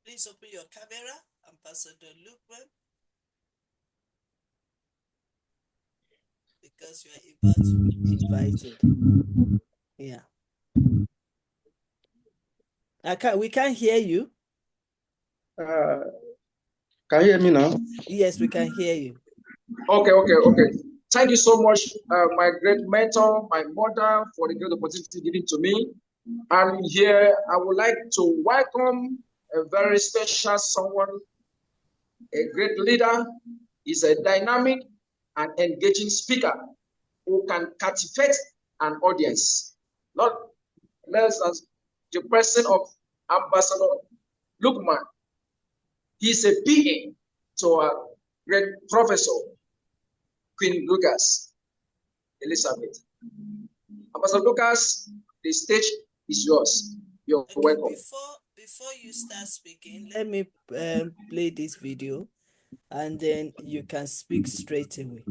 Please open your camera, Ambassador Lukman, because you are about to be invited. Yeah. We can't hear you. Can you hear me now? Yes, we can hear you. Okay. Thank you so much, my great mentor, my mother, for the great opportunity given to me. And here, I would like to welcome a very special someone, a great leader. He's a dynamic and engaging speaker who can captivate an audience. Not less than the person of Ambassador Lukman. He's a PA to our great professor, Queen Lucas Elizabeth. Ambassador Lucas, the stage is yours. You're welcome. Before you start speaking, let me play this video, and then you can speak straight away.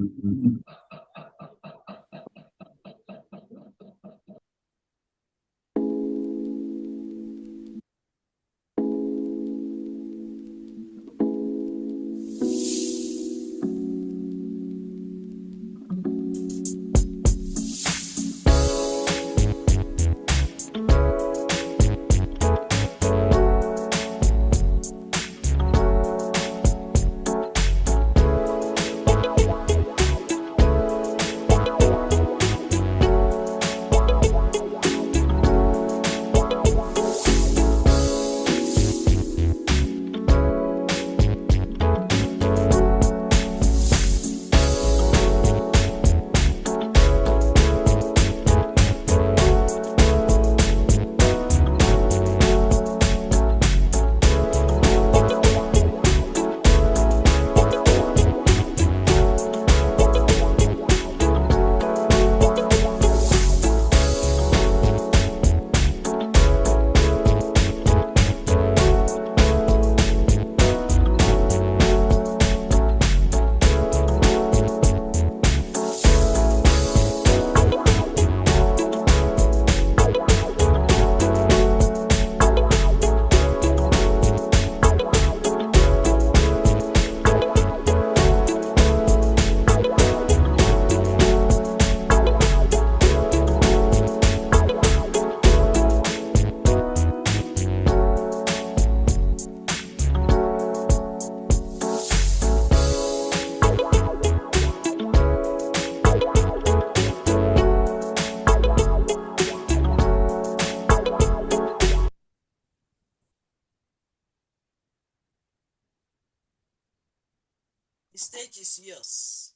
The stage is yours.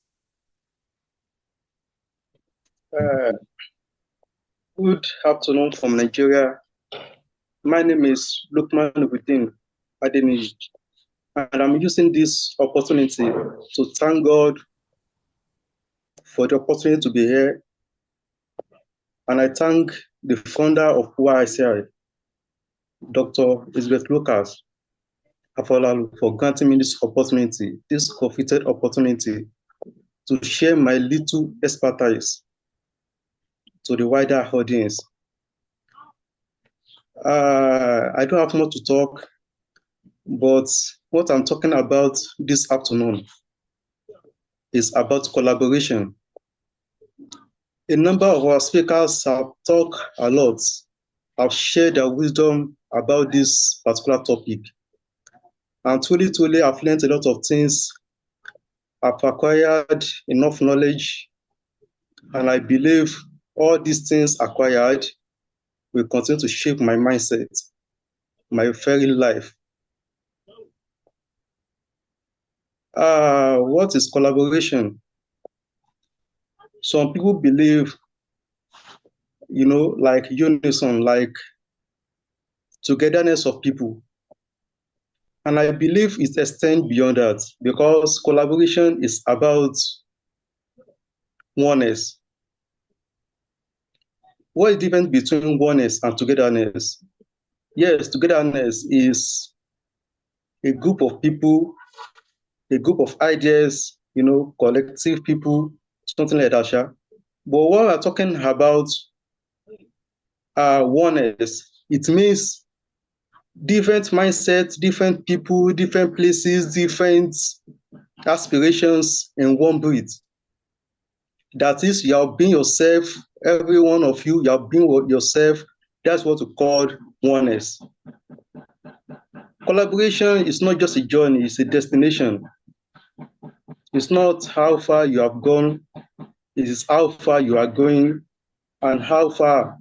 Good afternoon from Nigeria. My name is Lukman Nurudeen, and I'm using this opportunity to thank God for the opportunity to be here. And I thank the founder of Y.Y.C.I, Dr. Elizabeth Lucas Afolalu, for granting me this opportunity, this coveted opportunity to share my little expertise to the wider audience. I don't have much to talk, but what I'm talking about this afternoon is about collaboration. A number of our speakers have talked a lot, have shared their wisdom about this particular topic. And truly, I've learned a lot of things. I've acquired enough knowledge, and I believe all these things acquired will continue to shape my mindset, my very life. What is collaboration? Some people believe, like unison, like togetherness of people. And I believe it extends beyond that, because collaboration is about oneness. What is the difference between oneness and togetherness? Yes, togetherness is a group of people, a group of ideas, collective people, something like that. But what we're talking about oneness, it means different mindsets, different people, different places, different aspirations in one breed. That is, you are being yourself, every one of you, you are being yourself. That's what we call oneness. Collaboration is not just a journey, it's a destination. It's not how far you have gone, it is how far you are going and how far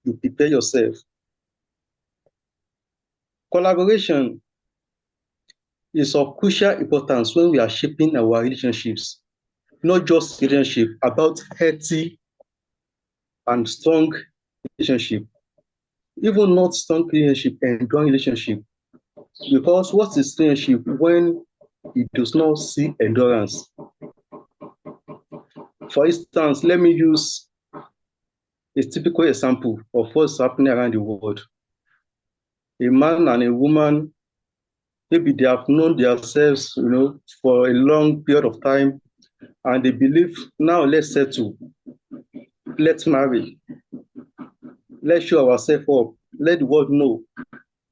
you prepare yourself. Collaboration is of crucial importance when we are shaping our relationships. Not just relationship, about healthy and strong relationship. Even not strong relationship, enduring relationship. Because what is relationship when it does not see endurance? For instance, let me use a typical example of what's happening around the world. A man and a woman, maybe they have known themselves, for a long period of time, and they believe, now let's settle, let's marry, let's show ourselves up, let the world know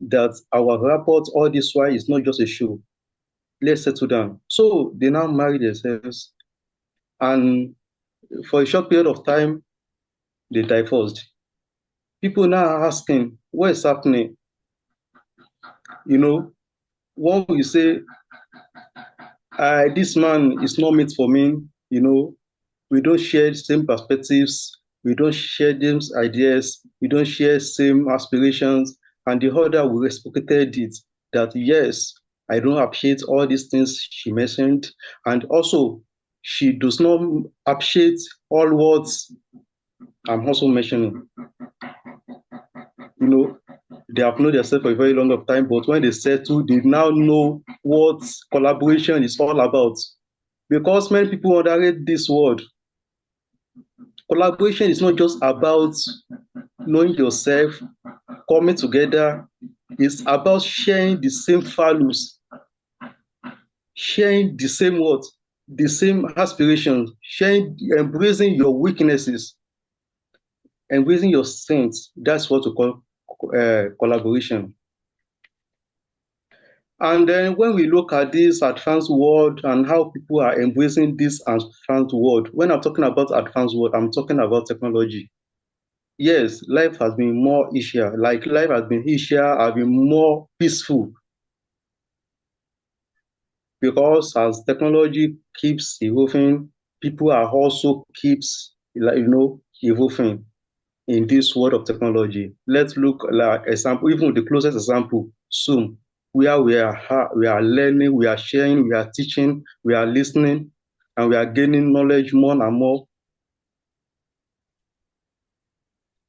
that our rapport all this while is not just a show. Let's settle down. So they now marry themselves, and for a short period of time, they divorced. People now are asking, what is happening? One will say, this man is not meant for me. We don't share the same perspectives, we don't share the same ideas, we don't share same aspirations, and the other will reciprocate it, that yes, I don't appreciate all these things she mentioned, and also she does not appreciate all what I'm also mentioning. They have known themselves for a very long time, but when they settle, they now know what collaboration is all about. Because many people underrate this word. Collaboration is not just about knowing yourself, coming together. It's about sharing the same values, sharing the same what, the same aspirations, sharing, embracing your weaknesses, embracing your strengths. That's what we call collaboration. And then when we look at this advanced world and how people are embracing this advanced world, when I'm talking about advanced world, I'm talking about technology. Yes, life has been more easier. Like life has been easier, has been more peaceful. Because as technology keeps evolving, people are also keeps evolving in this world of technology. Let's look like example, even the closest example, Zoom, where we are learning, we are sharing, we are teaching, we are listening, and we are gaining knowledge more and more.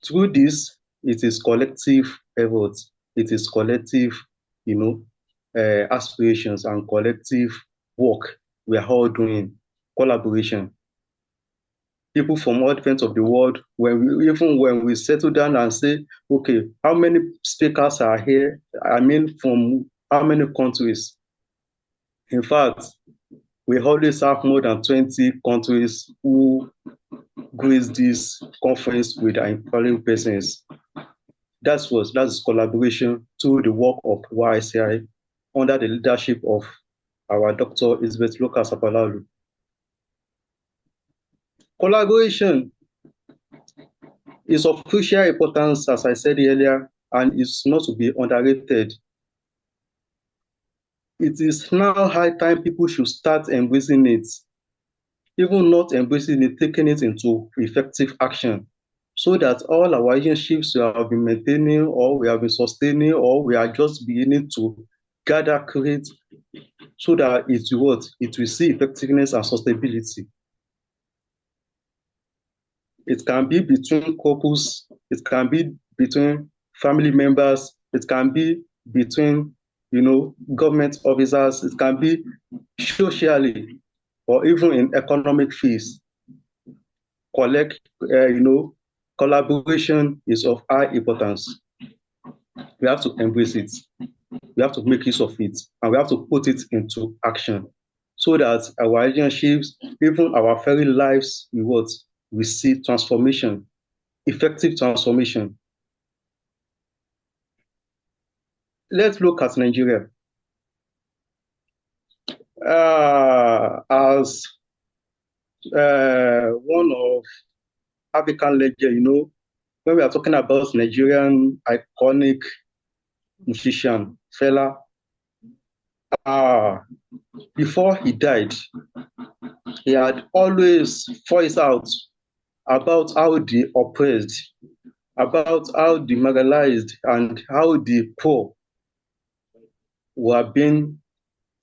Through this, it is collective effort, it is collective, aspirations and collective work we are all doing, collaboration. People from all different of the world, even when we settle down and say, okay, how many speakers are here? I mean, from how many countries? In fact, we always have more than 20 countries who grace this conference with our empowering persons. That's collaboration through the work of Y.Y.C.I under the leadership of our Dr. Elizabeth Lucas Apalalu. Collaboration is of crucial importance, as I said earlier, and is not to be underrated. It is now high time people should start embracing it, even not embracing it, taking it into effective action, so that all our relationships we have been maintaining, or we have been sustaining, or we are just beginning to gather, create, so that it will see effectiveness and sustainability. It can be between couples, it can be between family members, it can be between, government officers, it can be socially, or even in economic fields. Collaboration is of high importance. We have to embrace it. We have to make use of it, and we have to put it into action, so that our relationships, even our very lives, we see transformation, effective transformation. let's look at Nigeria. As one of African legend, when we are talking about Nigerian iconic musician, Fela, before he died, he had always voiced out about how the oppressed, about how the marginalized, and how the poor were being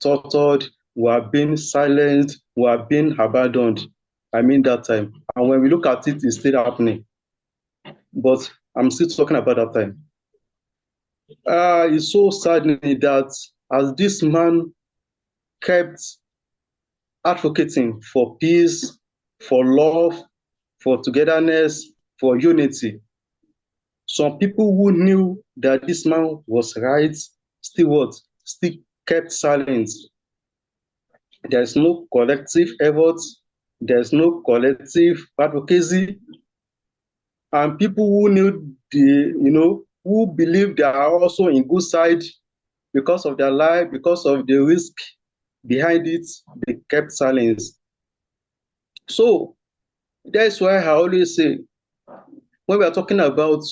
tortured, were being silenced, were being abandoned. I mean that time. And when we look at it, it's still happening. But I'm still talking about that time. It's so saddening that as this man kept advocating for peace, for love, for togetherness, for unity, some people who knew that this man was right still what? Still kept silent. There's no collective effort, there's no collective advocacy, and people who knew who believe they are also in good side because of their life, because of the risk behind it, they kept silence. So that's why I always say, when we are talking about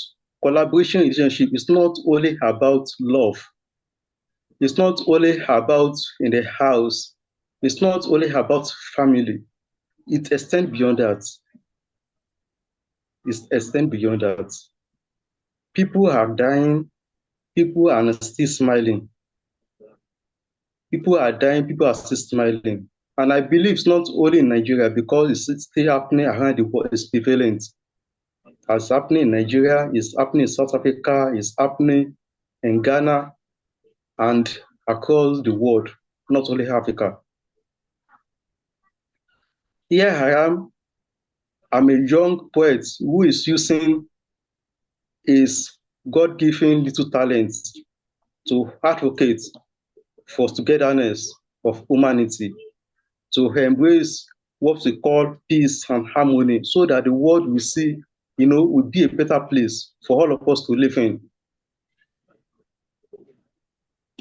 collaboration relationship, it's not only about love. It's not only about in the house. It's not only about family. It extends beyond that. It extends beyond that. People are dying. People are still smiling. People are dying. People are still smiling. And I believe it's not only in Nigeria because it's still happening around the world. It's prevalent. It's happening in Nigeria. It's happening in South Africa. It's happening in Ghana and across the world, not only Africa. Here I am. I'm a young poet who is using his God-given little talent to advocate for togetherness of humanity, to embrace what we call peace and harmony, so that the world will see, will be a better place for all of us to live in.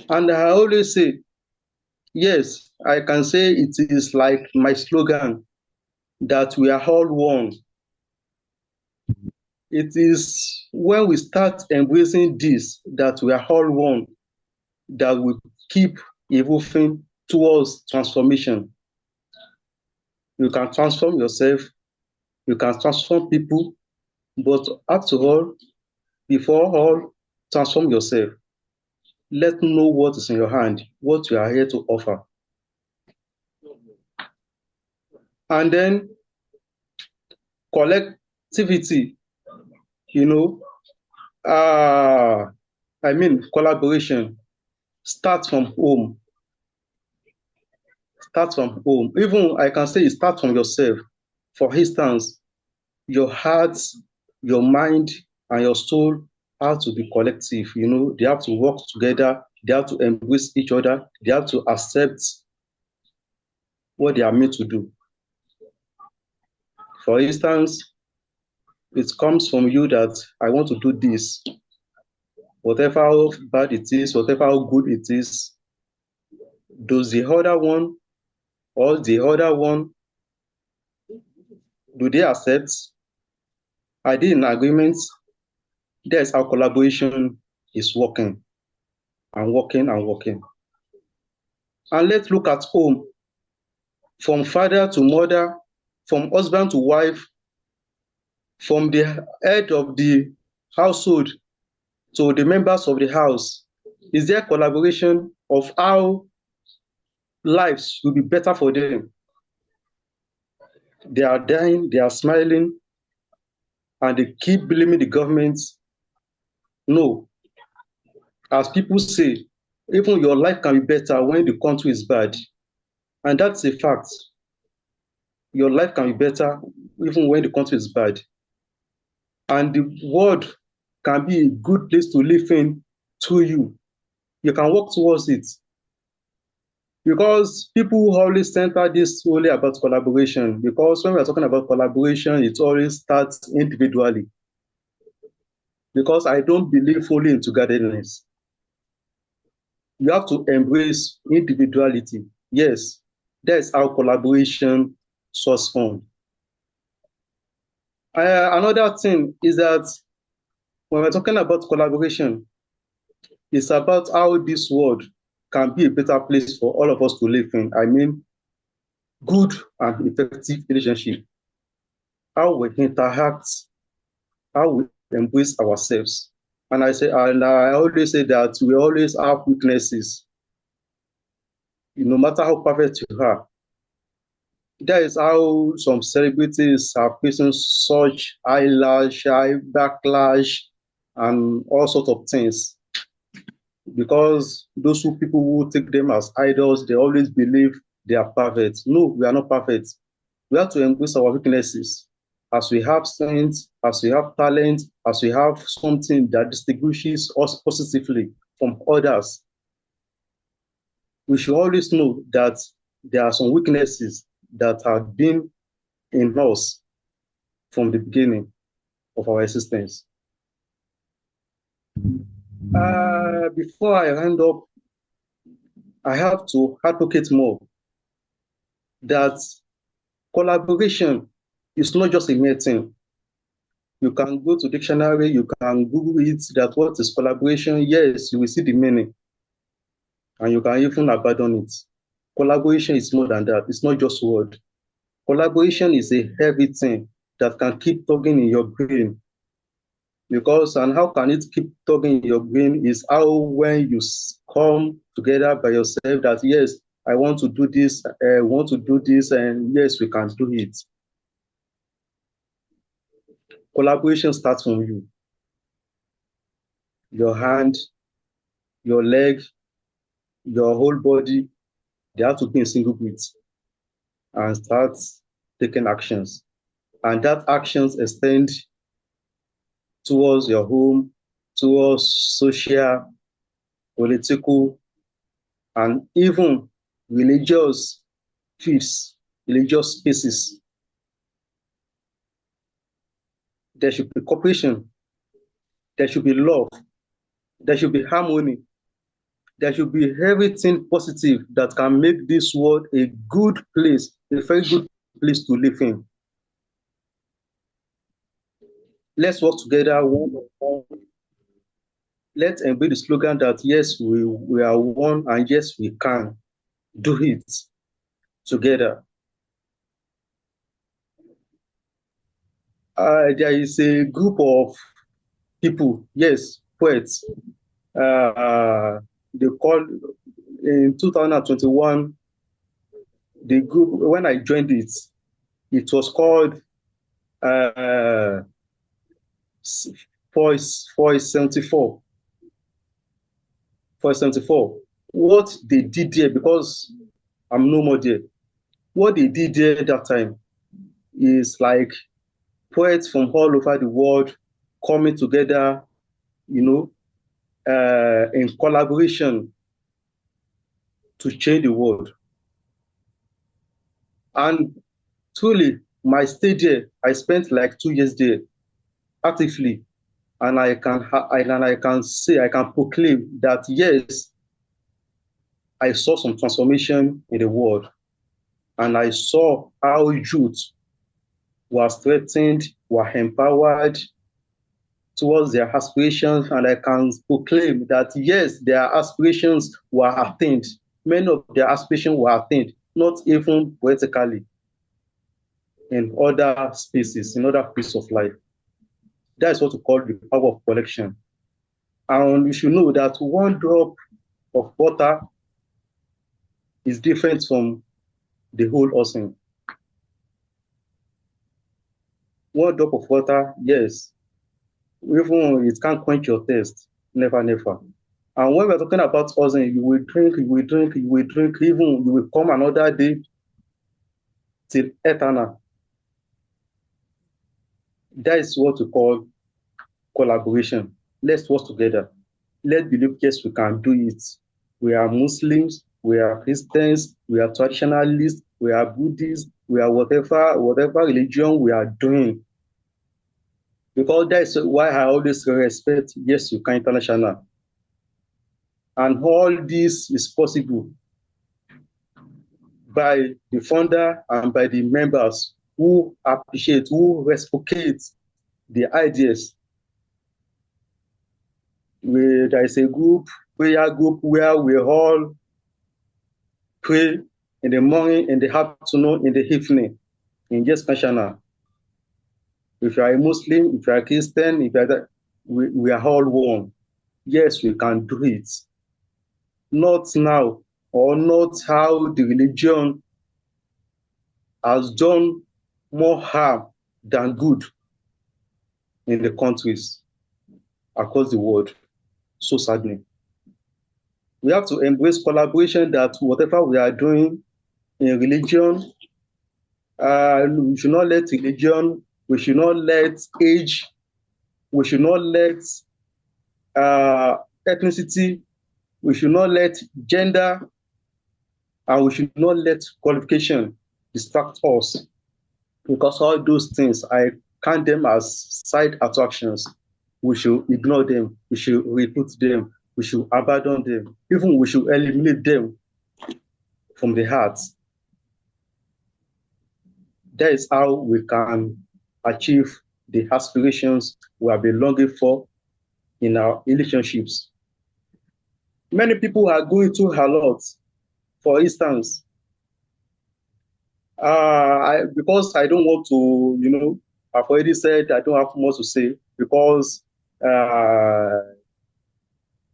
And I always say, yes, I can say it is like my slogan, that we are all one. It is when we start embracing this, that we are all one, that we keep evolving towards transformation. You can transform yourself, you can transform people, but after all, before all, transform yourself. Let know what is in your hand, what you are here to offer. And then collectivity, collaboration starts from home. Start from home. Even I can say it starts from yourself. For instance, your heart, your mind, and your soul have to be collective. They have to work together. They have to embrace each other. They have to accept what they are meant to do. For instance, it comes from you that I want to do this. Whatever how bad it is, whatever how good it is, does the other one or the other one, do they accept? Are they in agreement? That's how collaboration is working and working and working. And let's look at home. From father to mother, from husband to wife, from the head of the household to the members of the house. Is there collaboration of how lives will be better for them? They are dying, they are smiling, and they keep blaming the government. No. As people say, even your life can be better when the country is bad. And that's a fact. Your life can be better even when the country is bad. And the world can be a good place to live in to you. You can work towards it. Because people always center this solely about collaboration. Because when we're talking about collaboration, it always starts individually. Because I don't believe fully in togetherness. You have to embrace individuality. Yes, that's how collaboration source fund. Another thing is that when we're talking about collaboration, it's about how this world can be a better place for all of us to live in. I mean, good and effective relationship, how we interact, how we embrace ourselves. And I always say that we always have weaknesses. No matter how perfect you are, that is how some celebrities are facing such high backlash, and all sorts of things. Because those people who take them as idols, they always believe they are perfect. No, we are not perfect. We have to embrace our weaknesses. As we have strength, as we have talent, as we have something that distinguishes us positively from others, we should always know that there are some weaknesses that have been in us from the beginning of our existence. Before I round up, I have to advocate more that collaboration is not just a mere thing. You can go to dictionary, you can Google it, that what is collaboration? Yes, you will see the meaning, and you can even abandon it. Collaboration is more than that. It's not just word. Collaboration is a heavy thing that can keep tugging in your brain. Because, and how can it keep tugging in your brain is how when you come together by yourself that, yes, I want to do this, want to do this, and yes, we can do it. Collaboration starts from you. Your hand, your leg, your whole body, they have to be in single beat and start taking actions. And that actions extend towards your home, towards social, political, and even religious fields, religious spaces. There should be cooperation, there should be love, there should be harmony, there should be everything positive that can make this world a good place, a very good place to live in. Let's work together. Let's embrace the slogan that yes, we are one, and yes, we can do it together. There is a group of people, yes, poets. They call in 2021, the group, when I joined it, it was called Voice 74. Voice 74. What they did there, because I'm no more there, what they did there that time is like poets from all over the world coming together, in collaboration to change the world. And truly, my stay there, I spent like 2 years there actively, and I can say, I can proclaim that yes, I saw some transformation in the world, and I saw how youth were strengthened, were empowered towards their aspirations, and I can proclaim that yes, their aspirations were attained. Many of their aspirations were attained, not even poetically, in other spaces, in other fields of life. That is what we call the power of collection. And you should know that one drop of water is different from the whole ocean. One drop of water, yes, even it can't quench your thirst. Never, never. And when we're talking about ocean, you will drink, you will drink, you will drink, even you will come another day till eternal. That is what we call collaboration. Let's work together. Let's believe, yes, we can do it. We are Muslims, we are Christians, we are traditionalists, we are Buddhists, we are whatever religion we are doing. Because that's why I always respect YYCI International. And all this is possible by the founder and by the members who appreciate, who reciprocate the ideas. There is a prayer group where we all pray in the morning, in the afternoon, in the evening, in just channel. If you are a Muslim, if you are a Christian, if you are that, we are all one. Yes, we can do it. Not now, or not how the religion has done more harm than good in the countries across the world. So saddening. We have to embrace collaboration, that whatever we are doing in religion, we should not let religion, we should not let age, we should not let ethnicity, we should not let gender, and we should not let qualification distract us, because all those things, I count them as side attractions. We should ignore them, we should refute them, we should abandon them, even we should eliminate them from the heart. That is how we can achieve the aspirations we have been longing for in our relationships. Many people are going through a lot. For instance, because I don't want to, I've already said I don't have much to say, because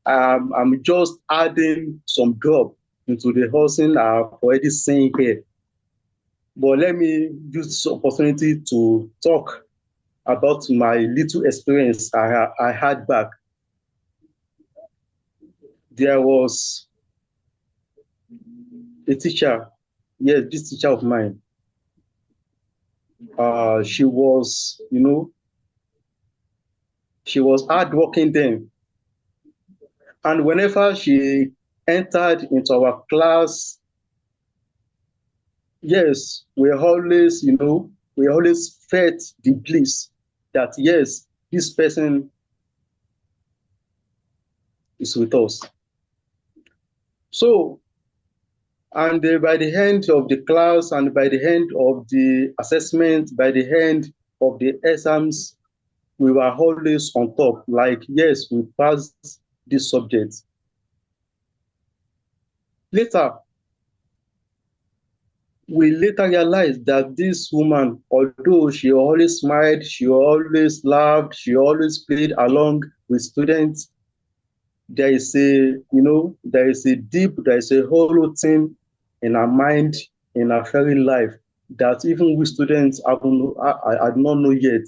I'm just adding some drop into the whole thing I've already seen here. But let me use this opportunity to talk about my little experience I had back. There was a teacher, yes, this teacher of mine. She was, she was hardworking then. And whenever she entered into our class, yes, we always felt the bliss that, yes, this person is with us. So, and by the end of the class, and by the end of the assessment, by the end of the exams, we were always on top. Like, yes, we passed this subject. We later realized that this woman, although she always smiled, she always laughed, she always played along with students, there is a hollow thing in her mind, in her very life, that even we students I do not know yet.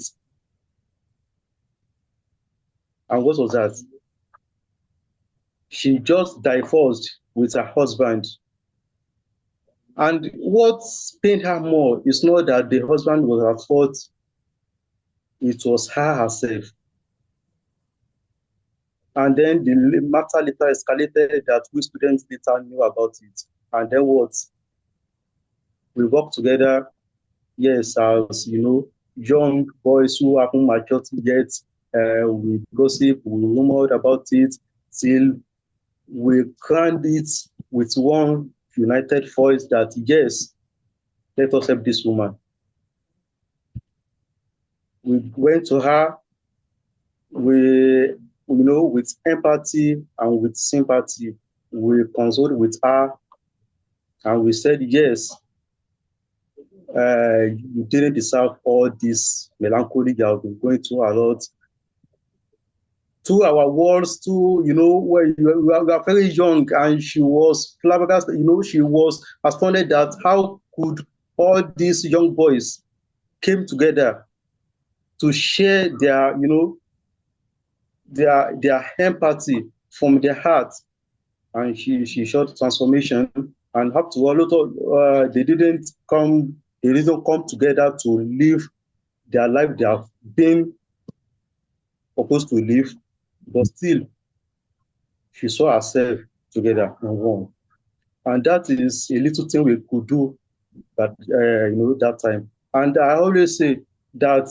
And what was that? She just divorced with her husband. And what pained her more is not that the husband was at fault, it was her herself. And then the matter later escalated that we students later knew about it. And then what? We worked together, yes, as young boys who haven't matured yet. We gossip, we rumored about it till we crowned it with one united voice that, yes, let us help this woman. We went to her, with empathy and with sympathy, we consulted with her, and we said, yes, you didn't deserve all this melancholy you have been going through a lot. To our walls, where we are very young, and she was flabbergasted, she was astounded that how could all these young boys came together to share their, their empathy from their heart. And she showed transformation, and after all, they didn't come together to live their life they have been supposed to live, but still she saw herself together in one. And that is a little thing we could do that time. And I always say that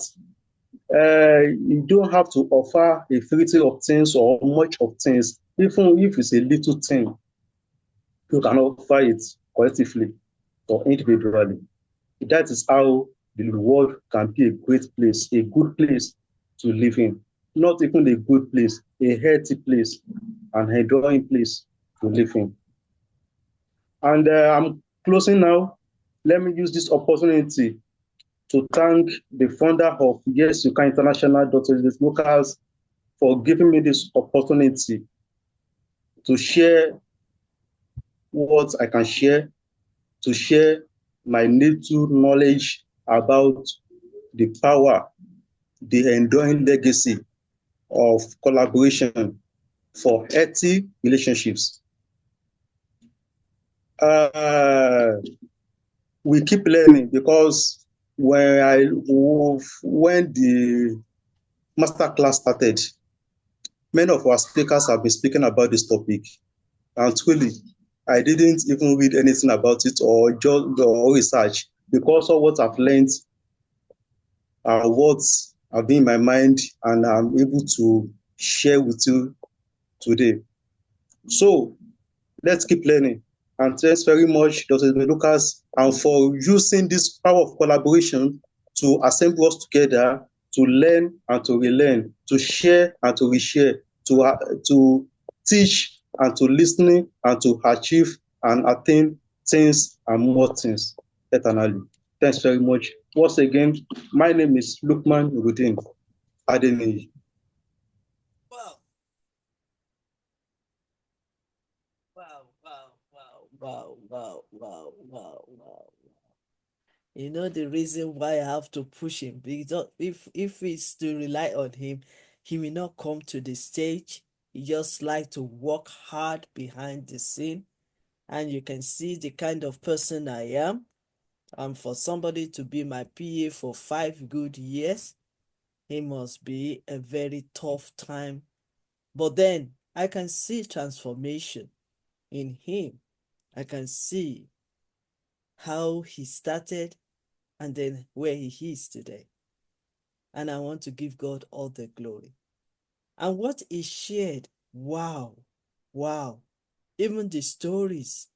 you don't have to offer a variety of things or much of things Even if it's a little thing, you can offer it collectively or individually. That is how the world can be a great place, a good place to live in. Not even a good place, a healthy place, an enduring place to live in. And I'm closing now. Let me use this opportunity to thank the founder of YYCIAcademy International, Dr. Lucas, for giving me this opportunity to share what I can share, to share my little knowledge about the power, the enduring legacy of collaboration for healthy relationships. Uh, we keep learning because when the masterclass started, many of our speakers have been speaking about this topic, and truly, I didn't even read anything about it or just or research because of what I've learned and what have been in my mind, and I'm able to share with you today. So let's keep learning. And thanks very much, Dr. Lucas, and for using this power of collaboration to assemble us together, to learn and to relearn, to share and to reshare, to teach and to listen and to achieve and attain things and more things eternally. Thanks very much. Once again, my name is Lukman Nurudeen Adeniyi. Wow. Wow, wow, wow, wow, wow, wow, wow, wow. You know the reason why I have to push him, because if it's to rely on him, he will not come to the stage. He just like to work hard behind the scene, and you can see the kind of person I am. And for somebody to be my PA for 5 good years, it must be a very tough time. But then I can see transformation in him. I can see how he started and then where he is today. And I want to give God all the glory. And what he shared, wow, wow. Even the stories,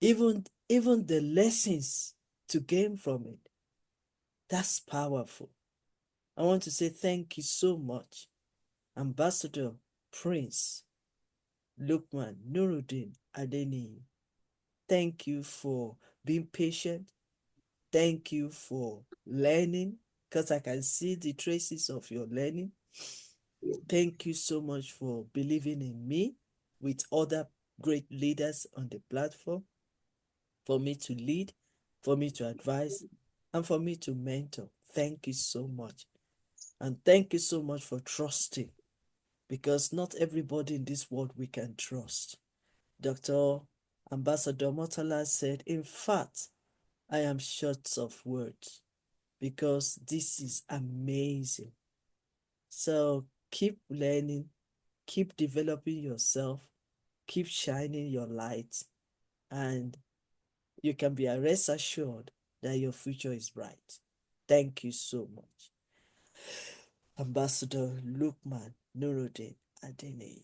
even the lessons to gain from it, that's powerful. I want to say thank you so much, Ambassador Prince Lukman Nurudeen Adeniyi. Thank you for being patient. Thank you for learning, because I can see the traces of your learning. Thank you so much for believing in me with other great leaders on the platform, for me to lead, for me to advise, and for me to mentor. Thank you so much. And thank you so much for trusting, because not everybody in this world we can trust. Dr. Ambassador Motala said, in fact, I am short of words because this is amazing. So keep learning, keep developing yourself, keep shining your light, and you can be rest assured that your future is bright. Thank you so much. Ambassador Lukman Nurudeen Adeniyi.